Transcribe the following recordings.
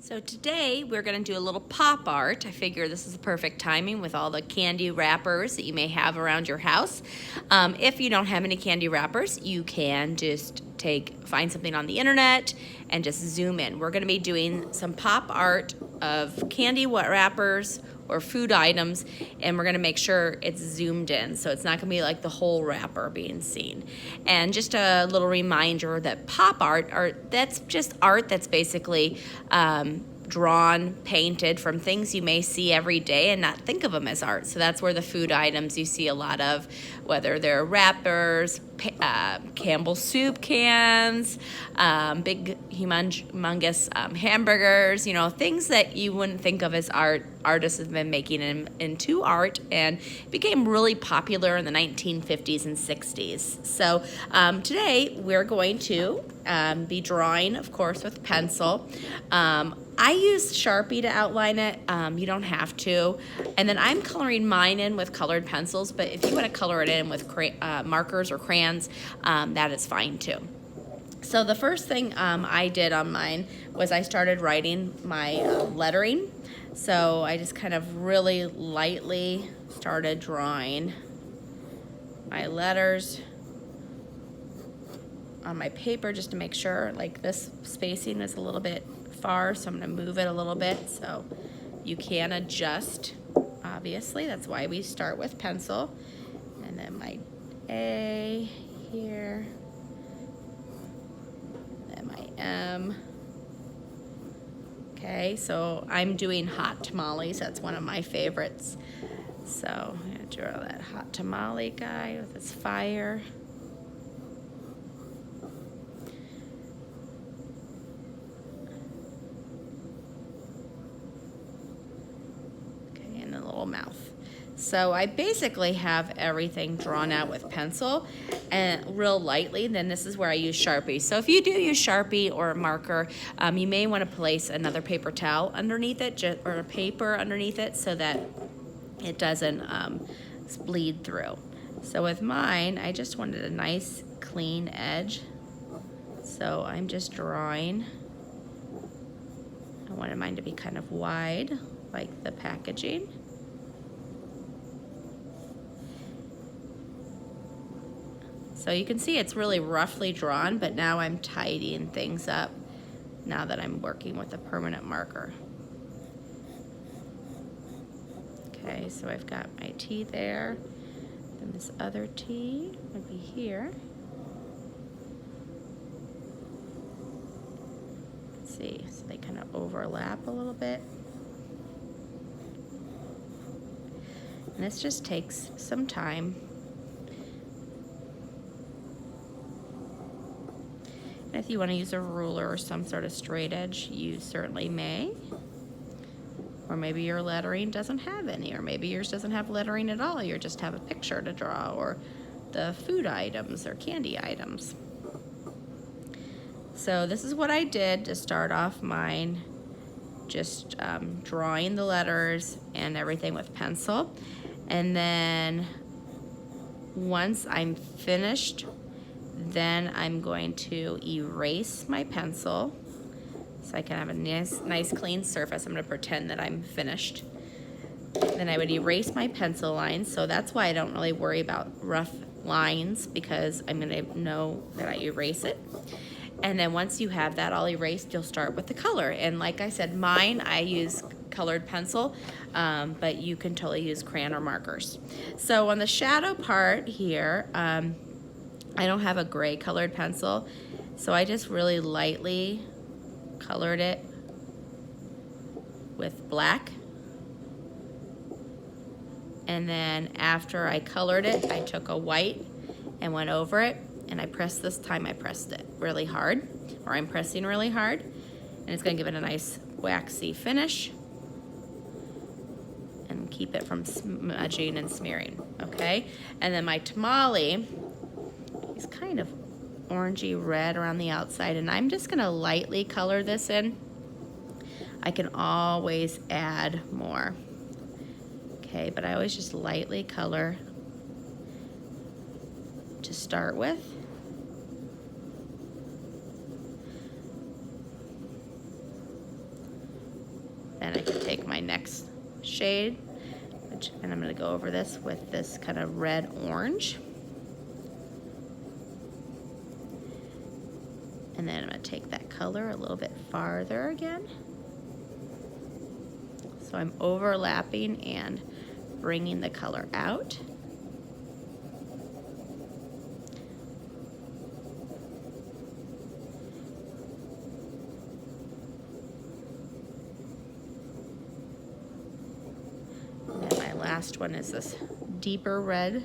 So today we're going to do a little pop art. I figure this is the perfect timing with all the candy wrappers that you may have around your house. If you don't have any candy wrappers, you can just find something on the internet and just zoom in. We're going to be doing some pop art of candy wrappers or food items, and we're going to make sure it's zoomed in, so it's not going to be like the whole wrapper being seen. And just a little reminder that pop art, that's just art that's basically drawn, painted from things you may see every day and not think of them as art. So that's where the food items you see a lot of, whether they're wrappers, Campbell's soup cans, big humongous hamburgers, things that you wouldn't think of as art. Artists have been making them into art and became really popular in the 1950s and 60s. So today we're going to be drawing, of course, with pencil. I use Sharpie to outline it. You don't have to. And then I'm coloring mine in with colored pencils, but if you want to color it in with markers or crayons, that is fine too. So the first thing I did on mine was I started writing my lettering. So I just kind of really lightly started drawing my letters on my paper just to make sure, like, this spacing is a little bit far, so I'm going to move it a little bit so you can adjust. Obviously, that's why we start with pencil. And then my A here, and my M. Okay, so I'm doing hot tamales. That's one of my favorites. So I'm going to draw that hot tamale guy with his fire. Okay, and a little mouth. So I basically have everything drawn out with pencil and real lightly. Then this is where I use Sharpie. So if you do use Sharpie or a marker, you may want to place another paper towel underneath it, or a paper underneath it, so that it doesn't bleed through. So with mine, I just wanted a nice clean edge. So I'm just drawing. I wanted mine to be kind of wide, like the packaging. So you can see it's really roughly drawn, but now I'm tidying things up now that I'm working with a permanent marker. Okay, so I've got my T there, and this other T would be here. Let's see, so they kind of overlap a little bit. And this just takes some time. If you want to use a ruler or some sort of straight edge, you certainly may. Or maybe your lettering doesn't have any, or maybe yours doesn't have lettering at all. You just have a picture to draw, or the food items or candy items. So this is what I did to start off mine, just drawing the letters and everything with pencil. And then once I'm finished, then I'm going to erase my pencil so I can have a nice clean surface. I'm going to pretend that I'm finished. Then I would erase my pencil lines, so that's why I don't really worry about rough lines, because I'm going to know that I erase it. And then once you have that all erased, you'll start with the color. And like I said, mine, I use colored pencil, but you can totally use crayon or markers. So on the shadow part here, I don't have a gray colored pencil, so I just really lightly colored it with black. And then after I colored it, I took a white and went over it, and I pressed it really hard, or I'm pressing really hard, and it's going to give it a nice waxy finish and keep it from smudging and smearing, okay? And then my tamale, it's kind of orangey red around the outside, and I'm just gonna lightly color this in. I can always add more. Okay, but I always just lightly color to start with. then I can take my next shade, and I'm going to go over this with this kind of red-orange. And then I'm going to take that color a little bit farther again. So I'm overlapping and bringing the color out. And then my last one is this deeper red.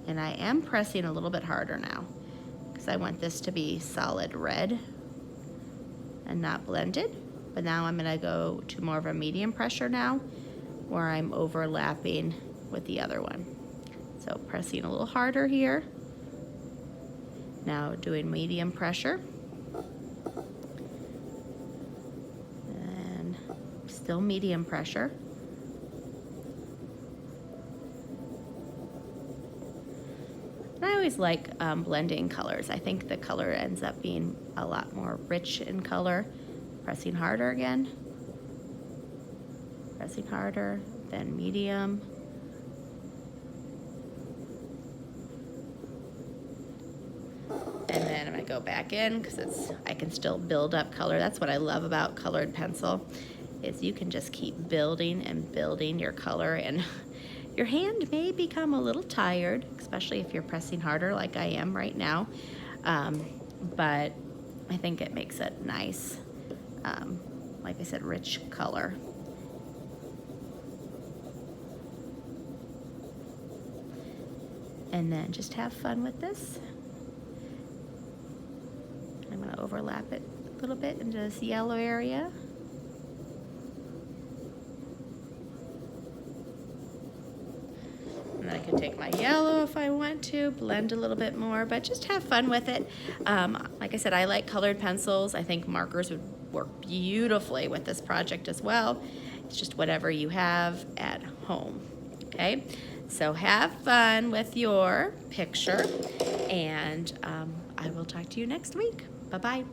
And I am pressing a little bit harder now because I want this to be solid red and not blended. But now I'm gonna go to more of a medium pressure now where I'm overlapping with the other one. So pressing a little harder here. Now doing medium pressure. And still medium pressure. I always like blending colors. I think the color ends up being a lot more rich in color. Pressing harder again. Pressing harder, then medium. And then I'm gonna go back in because I can still build up color. That's what I love about colored pencil, is you can just keep building and building your color, and your hand may become a little tired, especially if you're pressing harder like I am right now. But I think it makes it nice, like I said, rich color. And then just have fun with this. I'm gonna overlap it a little bit into this yellow area. And then I can take my yellow if I want to, blend a little bit more, but just have fun with it. Like I said, I like colored pencils. I think markers would work beautifully with this project as well. It's just whatever you have at home, okay? So have fun with your picture, and I will talk to you next week. Bye-bye.